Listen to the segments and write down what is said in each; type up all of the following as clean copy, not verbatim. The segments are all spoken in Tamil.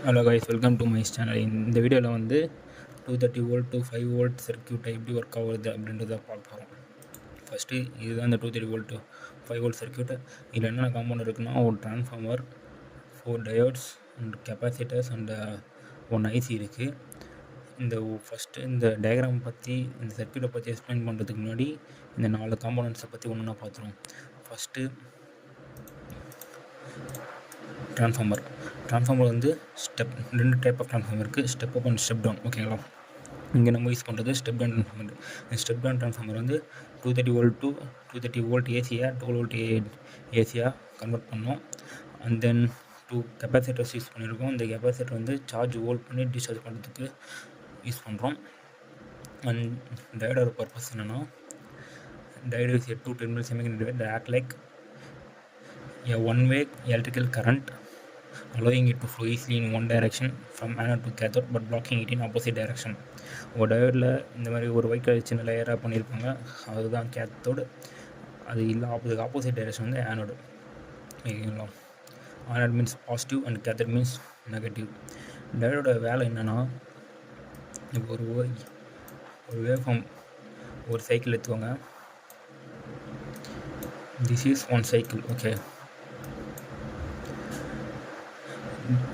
Hello guys, welcome to my channel. இந்த வீடியோவில் வந்து 230 வோல்ட் டு 5 வோல்ட் சர்க்யூட்டை எப்படி ஒர்க் ஆகுது அப்படின்றத பார்க்க போகிறோம். ஃபஸ்ட்டு இதுதான் இந்த 230 வோல்ட் டு 5 வோல்ட் சர்க்யூட்டு. இதில் என்னென்ன காம்பவுண்ட் இருக்குன்னா, ஒரு transformer, 4 diodes and capacitors and 1 IC இருக்குது. ஃபஸ்ட்டு இந்த டயக்ராம் பற்றி, இந்த சர்க்யூட்டை பற்றி எக்ஸ்பிளைன் பண்ணுறதுக்கு முன்னாடி இந்த 4 காம்பனண்ட்ஸை பற்றி ஒன்று பார்த்துருவோம். ஃபஸ்ட்டு ட்ரான்ஸ்ஃபார்மர் வந்து ரெண்டு டைப் ஆஃப் ட்ரான்ஸ்ஃபார்மர் இருக்குது, step up and step down. ஓகேங்களா? இங்கே நம்ம யூஸ் பண்ணுறது ஸ்டெப் டவுன் ட்ரான்ஸ்ஃபார்மர். இந்த ஸ்டெப் டவுன் ட்ரான்ஸ்ஃபார்மர் வந்து 230 வோல்ட் டு 230 வோல்ட் ஏசியாக 12 வோல்ட் ஏசியாக கன்வெர்ட் பண்ணோம். அண்ட் தென் 2 கெப்பாசிட்டர்ஸ் யூஸ் பண்ணியிருக்கோம். இந்த கெப்பாசிட்டர் வந்து சார்ஜ் ஹோல்ட் பண்ணி டிஸ்சார்ஜ் பண்ணுறதுக்கு யூஸ் பண்ணுறோம். அண்ட் டயோடோட பர்பஸ் என்னென்னா, diode is a two-terminal semiconductor that act like a one-way electrical current, allowing it to flow easily in one direction from anode to cathode but blocking it in opposite direction. ஒரு டயோடில் இந்த மாதிரி ஒரு ஒயிட் கலர் சின்ன லேயராக பண்ணியிருப்பாங்க, அதுதான் கேத்தோடு. அது இல்லை, ஆப்போசிட் டைரக்ஷன் வந்து ஆனோடு. ஓகேங்களா? Anode means positive and cathode means negative. டயோடோட வேலை என்னென்னா, இப்போ ஒரு வேவ் ஃபார்ம், ஒரு சைக்கிள் எடுத்துக்கோங்க. This is one cycle. Okay,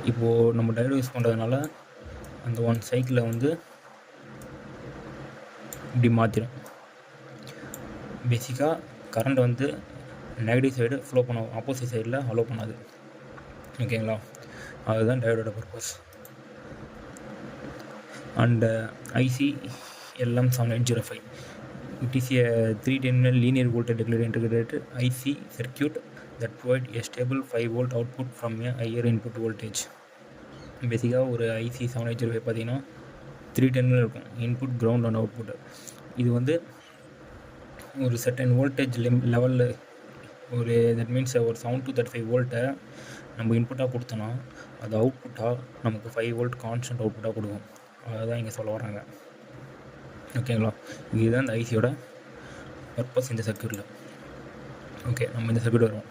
இப்போது நம்ம டயோடு யூஸ் பண்ணுறதுனால அந்த ஒன் சைக்கிளை வந்து இப்படி மாற்றிடும். பேசிக்காக கரண்ட் வந்து நெகட்டிவ் சைடு ஃப்ளோ பண்ண, ஆப்போசிட் சைடில் அலோவ் பண்ணாது. ஓகேங்களா? அதுதான் டயோடோட purpose. And IC LM7805, it is a 3-terminal linear voltage regulator integrated IC circuit that provide a stable 5 volt output from a higher input voltage. பேசிக்காக ஒரு IC 7805 பார்த்தீங்கன்னா 3 terminal இருக்கும், இன்புட், கிரவுண்ட் அண்ட் அவுட்புட். இது வந்து ஒரு செர்டன் வோல்டேஜ் லெவலில் தட் மீன்ஸ் ஒரு 7 to 35 வோல்ட்டை நம்ம இன்புட்டாக கொடுத்தோன்னா அது அவுட்புட்டாக நமக்கு 5 வோல்ட் கான்ஸ்டன்ட் அவுட்புட்டாக கொடுக்கும். அதுதான் இங்கே சொல்ல வராங்க. ஓகேங்களா? இதுதான் இந்த ஐசியோட பர்பஸ் இந்த சர்க்யூட்டில். ஓகே, நம்ம இந்த சர்க்யூட் வருவோம்.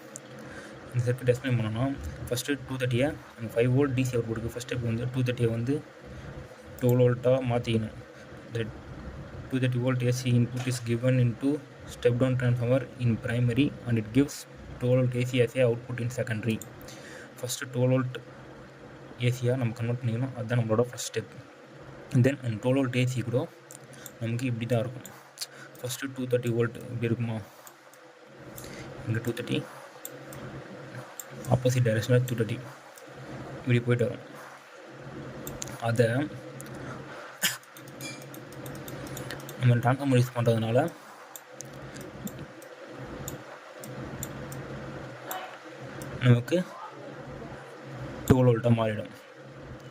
இந்த சர்க்யூட் எக்ஸ்பிளைன் பண்ணோன்னா, ஃபஸ்ட்டு 230 நம்ம 5 வோல்ட் டிசி அவுட் கொடுக்கு. ஃபஸ்ட் ஸ்டெப் வந்து 230 வந்து 12 வோல்ட்டாக மாற்றிக்கணும். இந்த 230 volt AC input is given into step down transformer in primary and it gives 12 volt AC as a output in secondary. First 12 volt ஏசியாக நம்ம கன்வெர்ட் பண்ணிக்கணும். அதுதான் நம்மளோட ஃபஸ்ட் ஸ்டெப். தென் அந்த 12 வோல்ட் ஏசி கூட நமக்கு இப்படி தான் இருக்கும். ஃபஸ்ட்டு 230 வோல்ட் இப்படி இருக்குமா, இங்கே 230, ஆப்போசிட் டைரக்ஷனில் 230 இப்படி போய்ட்டு வரும். அதை நம்ம ட்ரான்ஸ்ஃபார்மர் யூஸ் பண்ணுறதுனால நமக்கு 12 வோல்ட்டாக மாறிடும்.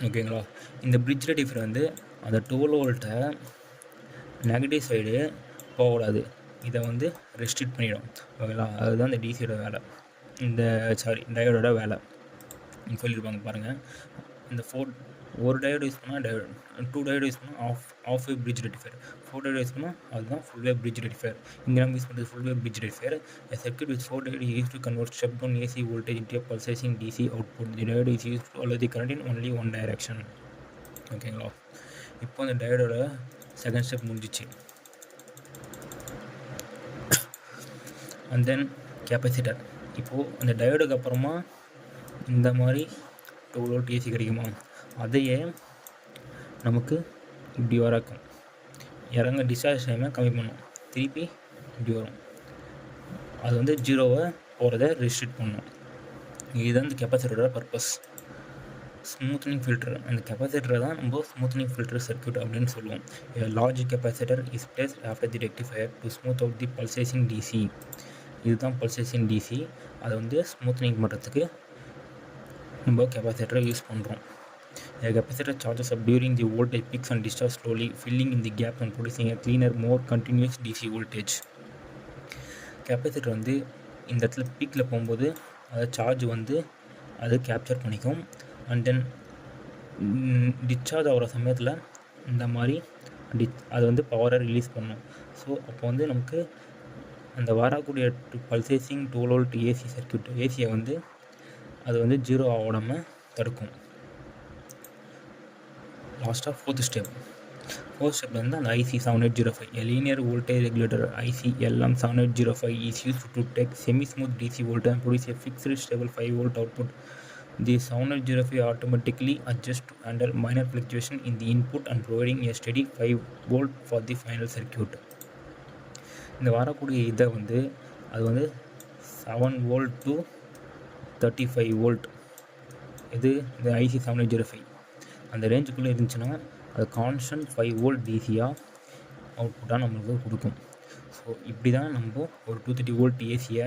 ஓகேங்களா? இந்த பிரிட்ஜ் ரெக்டிஃபையர் வந்து அந்த 12 வோல்ட்டை நெகட்டிவ் சைடு போகக்கூடாது, இதை வந்து ரெஸ்ட்ரிக்ட் பண்ணிடும். ஓகேங்களா? அதுதான் இந்த டிசியோட வேலை, டயோடோட வேலை சொல்லியிருப்பாங்க பாருங்கள். இந்த ஒரு டயோடு யூஸ் பண்ணால் 2 டயோடு யூஸ் பண்ணால் half way bridge rectifier, 4 diode use பண்ணால் அதுதான் ஃபுல் வே பிரிட்ஜ் ரெக்டிஃபையர். இங்கே நம்ம யூஸ் பண்ணுறது full wave bridge rectifier. A circuit with 4 diodes is used to convert step down AC voltage into a pulsating DC output. The diode is used to allow the current in only one direction. ஓகேங்களா? இப்போ அந்த டயோடோட செகண்ட் ஸ்டெப் முடிஞ்சிச்சு. And then capacitor. இப்போது அந்த டயோடுக்கு அப்புறமா இந்த மாதிரி 12 வோல்ட் ஏசி கிடைக்குமா, அதையே நமக்கு இப்படி வராக்கும், இறங்க டிஸ்சார்ஜ் டைமை கம்மி பண்ணும், திருப்பி இப்படி வரும். அது வந்து 0வை போகிறத ரெஸ்ட்ரிக்ட் பண்ணும். இதுதான் இந்த கெப்பாசிட்டரோட பர்பஸ். ஸ்மூத்னிங் ஃபில்டர், அந்த கெப்பாசிட்டரை தான் நம்ம ஸ்மூத்னிங் ஃபில்டர் சர்க்யூட் அப்படின்னு சொல்லுவோம். Large capacitor is placed after the rectifier to smooth out the pulsating DC. இதுதான் பல்சேசிங் டிசி. அதை வந்து ஸ்மூத்னிங் பண்ணுறதுக்கு நம்ம கெப்பாசிட்டரை யூஸ் பண்ணுறோம். Capacitor charges up during the voltage peaks and discharge slowly, filling in the gap and producing a cleaner more continuous DC voltage. Capacitor வந்து இந்த இடத்துல பீக்கில் போகும்போது அதை சார்ஜ் வந்து அது கேப்சர் பண்ணிக்கும். அண்ட் தென் டிஸ்சார்ஜ் ஆகிற சமயத்தில் இந்த மாதிரி அது வந்து பவரை ரிலீஸ் பண்ணும். ஸோ அப்போ வந்து நமக்கு அந்த வரக்கூடிய பல்சேசிங் 12 வோல்ட் ஏசி சர்க்யூட் ஏசியை வந்து அது வந்து 0 ஆகாமல் தடுக்கும். லாஸ்ட்டாக ஃபோர்த் ஸ்டெப்பில் வந்து அந்த IC 7805 a linear voltage regulator IC LM7805 is used to take semi-smooth DC voltage and produce a fixed stable 5 volt output. The 7805 automatically adjusts to handle minor fluctuation in the input and providing a steady 5 volt for the final circuit. இந்த வரக்கூடிய இதை வந்து அது வந்து 7 வோல்ட் டு 35 வோல்ட் இது இந்த IC 7805 அந்த ரேஞ்சுக்குள்ளே இருந்துச்சுன்னா அது கான்ஸ்டன்ட் 5 வோல்ட் டிசியாக அவுட்புட்டாக நம்மளுக்கு கொடுக்கும். ஸோ இப்படி தான் நம்ம ஒரு 230 வோல்ட் ஏசியை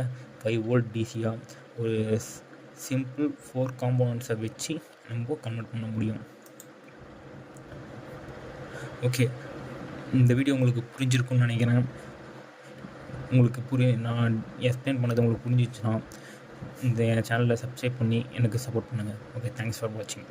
5 வோல்ட் டிசியாக ஒரு சிம்பிள் 4 காம்போனன்ட்ஸை வச்சு நம்ம கன்வெர்ட் பண்ண முடியும். ஓகே, இந்த வீடியோ உங்களுக்கு புரிஞ்சிருக்குன்னு நினைக்கிறேன். உங்களுக்கு நான் எக்ஸ்பிளைன் பண்ணது உங்களுக்கு புரிஞ்சிச்சுன்னா இந்த சேனலை சப்ஸ்கிரைப் பண்ணி எனக்கு சப்போர்ட் பண்ணுங்கள். ஓகே, தேங்க்ஸ் ஃபார் வாட்சிங்.